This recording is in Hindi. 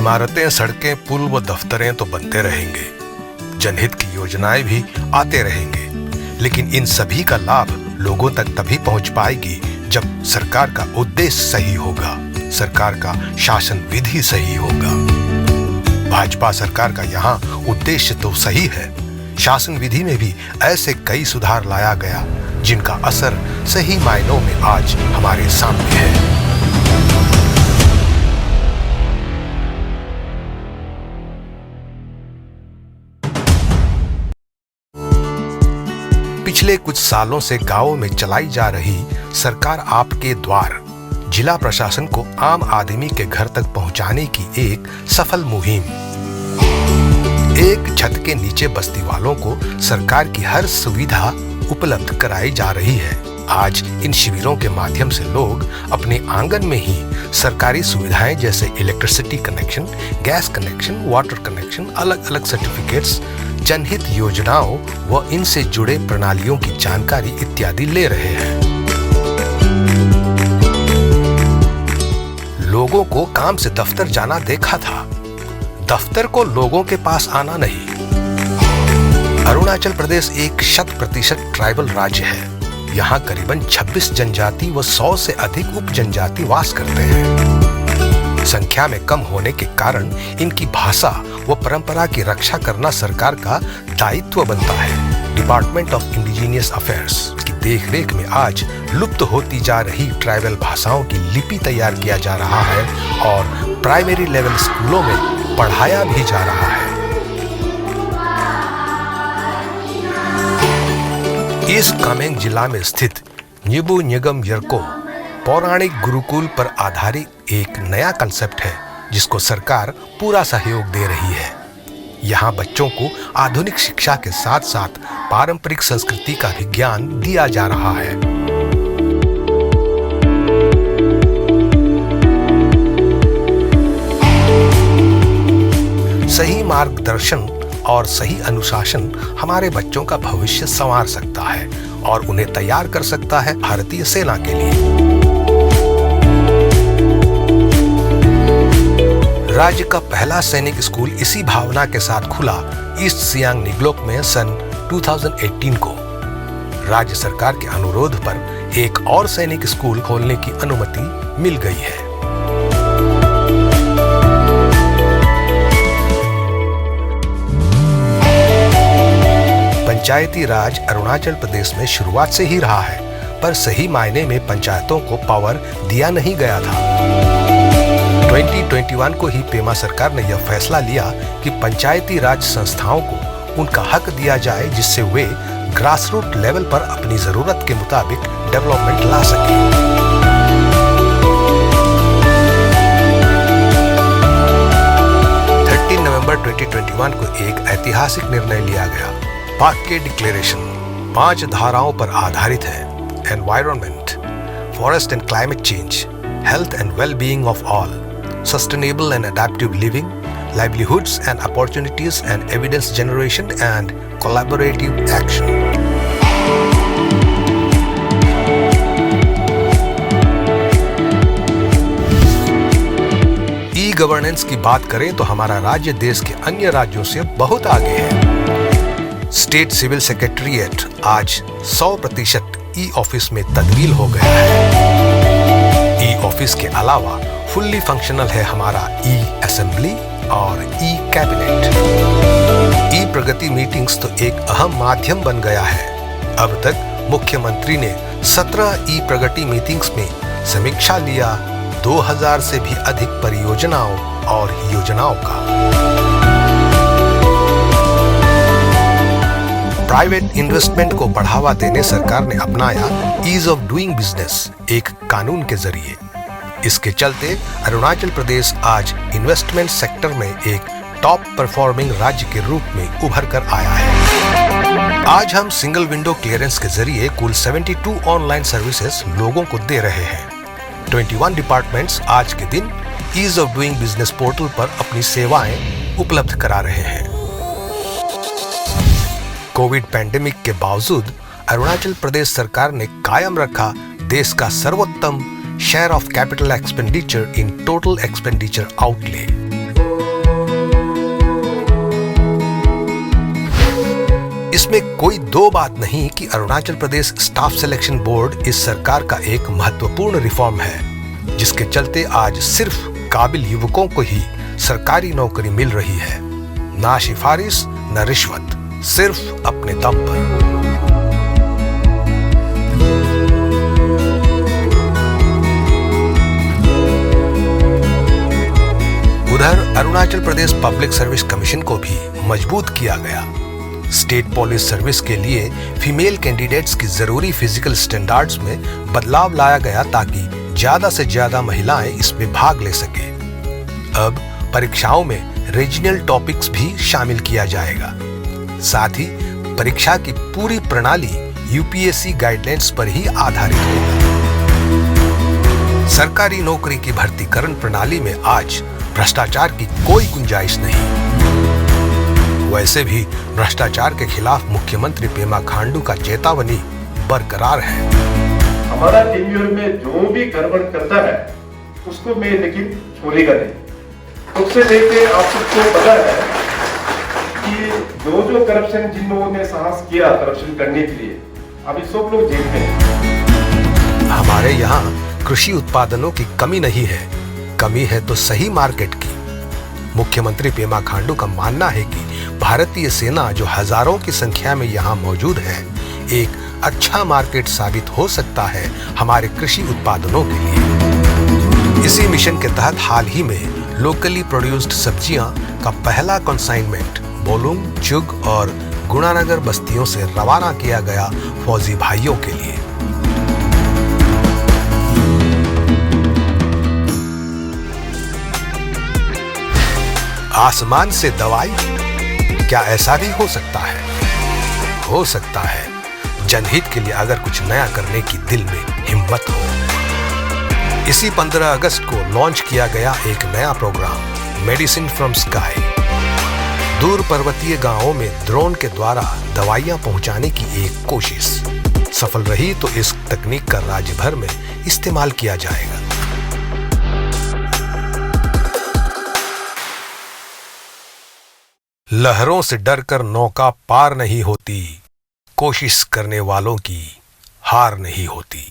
इमारतें, सड़कें, पुल व दफ्तरें तो बनते रहेंगे, जनहित की योजनाएं भी आते रहेंगे, लेकिन इन सभी का लाभ लोगों तक तभी पहुंच पाएगी जब सरकार का उद्देश्य सही होगा, सरकार का शासन विधि सही होगा। भाजपा सरकार का यहाँ उद्देश्य तो सही है, शासन विधि में भी ऐसे कई सुधार लाया गया जिनका असर सही मायनों में आज हमारे सामने है। पिछले कुछ सालों से गांवों में चलाई जा रही सरकार आपके द्वार जिला प्रशासन को आम आदमी के घर तक पहुंचाने की एक सफल मुहिम। एक छत के नीचे बस्ती वालों को सरकार की हर सुविधा उपलब्ध कराई जा रही है। आज इन शिविरों के माध्यम से लोग अपने आंगन में ही सरकारी सुविधाएं जैसे electricity connection, gas connection, water connection, अलग अलग सर्टिफिकेट्स, जनहित योजनाओं व इनसे जुड़े प्रणालियों की जानकारी इत्यादि ले रहे हैं। लोगों को काम से दफ्तर जाना देखा था, दफ्तर को लोगों के पास आना नहीं। अरुणाचल प्रदेश एक 100% ट्राइबल राज्य है। यहाँ करीबन 26 जनजाति व 100 से अधिक उप जनजाति वास करते हैं। संख्या में कम होने के कारण इनकी भाषा व परंपरा की रक्षा करना सरकार का दायित्व बनता है। डिपार्टमेंट ऑफ इंडिजीनियस अफेयर्स की देखरेख में आज लुप्त होती जा रही ट्राइबल भाषाओं की लिपि तैयार किया जा रहा है और प्राइमरी लेवल स्कूलों में पढ़ाया भी जा रहा है। ईस्ट कामेंग जिला में स्थित न्यूबु न्यगम यरको पौराणिक गुरुकुल पर आधारित एक नया कंसेप्ट है जिसको सरकार पूरा सहयोग दे रही है। यहाँ बच्चों को आधुनिक शिक्षा के साथ साथ पारंपरिक संस्कृति का भी ज्ञान दिया जा रहा है। सही मार्गदर्शन और सही अनुशासन हमारे बच्चों का भविष्य संवार सकता है और उन्हें तैयार कर सकता है भारतीय सेना के लिए। राज्य का पहला सैनिक स्कूल इसी भावना के साथ खुला ईस्ट सियांग निगलोक में सन 2018 को। राज्य सरकार के अनुरोध पर एक और सैनिक स्कूल खोलने की अनुमति मिल गई है। पंचायती राज अरुणाचल प्रदेश में शुरुआत से ही रहा है, पर सही मायने में पंचायतों को पावर दिया नहीं गया था। 2021 को ही पेमा सरकार ने यह फैसला लिया कि पंचायती राज संस्थाओं को उनका हक दिया जाए जिससे वे ग्रासरूट लेवल पर अपनी जरूरत के मुताबिक डेवलपमेंट ला सके। नवंबर 2021 को एक ऐतिहासिक निर्णय लिया गया। पाक्के डिक्लेरेशन 5 धाराओं पर आधारित है। Environment, forest and climate change, health and well-being of all, sustainable and adaptive living, livelihoods and opportunities and evidence generation and collaborative action. E-governance की बात करें तो हमारा राज्य देश के अन्य राज्यों से बहुत आगे है। स्टेट सिविल सेक्रेटेरिएट आज 100% ई ऑफिस में तब्दील हो गया है। ई ऑफिस के अलावा फुल्ली फंक्शनल है हमारा ई असेंबली और ई कैबिनेट। ई प्रगति मीटिंग्स तो एक अहम माध्यम बन गया है। अब तक मुख्यमंत्री ने 17 ई प्रगति मीटिंग्स में समीक्षा लिया 2000 से भी अधिक परियोजनाओं और योजनाओं का। प्राइवेट इन्वेस्टमेंट को बढ़ावा देने सरकार ने अपनाया ईज ऑफ डूइंग बिजनेस एक कानून के जरिए। इसके चलते अरुणाचल प्रदेश आज इन्वेस्टमेंट सेक्टर में एक टॉप परफॉर्मिंग राज्य के रूप में उभर कर आया है। आज हम सिंगल विंडो क्लियरेंस के जरिए कुल 72 ऑनलाइन सर्विसेज लोगों को दे रहे हैं। 21 डिपार्टमेंट्स आज के दिन ease of doing business portal पर अपनी सेवाएं उपलब्ध करा रहे हैं। कोविड पैंडेमिक के बावजूद अरुणाचल प्रदेश सरकार ने कायम रखा देश का सर्वोत्तम share of capital expenditure in total expenditure outlay. इसमें कोई दो बात नहीं कि Arunachal Pradesh staff selection board इस सरकार का एक महत्वपूर्ण रिफॉर्म है, जिसके चलते आज सिर्फ काबिल युवकों को ही सरकारी नौकरी मिल रही है। ना सिफारिश न रिश्वत, सिर्फ अपने दम पर। उधर Arunachal Pradesh public service commission को भी मजबूत किया गया। स्टेट पुलिस सर्विस के लिए फीमेल कैंडिडेट्स की जरूरी फिजिकल स्टैंडर्ड्स में बदलाव लाया गया ताकि ज्यादा से ज्यादा महिलाएं इसमें भाग ले सके। अब परीक्षाओं में रीजनल टॉपिक्स भी शामिल किया जाएगा। साथ ही परीक्षा की पूरी प्रणाली यूपीएससी गाइडलाइंस पर ही आधारित होगा। सरकारी नौकरी की भर्तीकरण प्रणाली में आज भ्रष्टाचार की कोई गुंजाइश नहीं। वैसे भी भ्रष्टाचार के खिलाफ मुख्यमंत्री पेमा खांडू का चेतावनी बरकरार है। हमारा टेन्योर में जो भी गड़बड़ करता है उसको मैं लेकिन छोड़ेगा नहीं। उससे लेके आप सबको पता है कि जो करप्शन जिन लोगों ने साहस किया करप्शन करने के लिए, अभी सब लोग जेल में हैं। हमारे यहाँ कृषि उत्पादनों की कमी नहीं है, कमी है तो सही मार्केट की। मुख्यमंत्री पेमा खांडू का मानना है कि भारतीय सेना जो हजारों की संख्या में यहाँ मौजूद है, एक अच्छा मार्केट साबित हो सकता है हमारे कृषि उत्पादनों के लिए। इसी मिशन के तहत हाल ही में लोकली प्रोड्यूस्ड सब्जियां का पहला कंसाइनमेंट बोलुंग, चुग और गुणानगर बस्तियों से रवाना किया गया फौजी भाइयों के लिए। आसमान से दवाई, क्या ऐसा भी हो सकता है? हो सकता है, जनहित के लिए अगर कुछ नया करने की दिल में हिम्मत हो। इसी 15 अगस्त को लॉन्च किया गया एक नया प्रोग्राम मेडिसिन फ्रॉम स्काई। दूर पर्वतीय गांवों में ड्रोन के द्वारा दवाइयां पहुंचाने की एक कोशिश सफल रही तो इस तकनीक का राज्य भर में इस्तेमाल किया जाएगा। लहरों से डरकर नौका पार नहीं होती, कोशिश करने वालों की हार नहीं होती।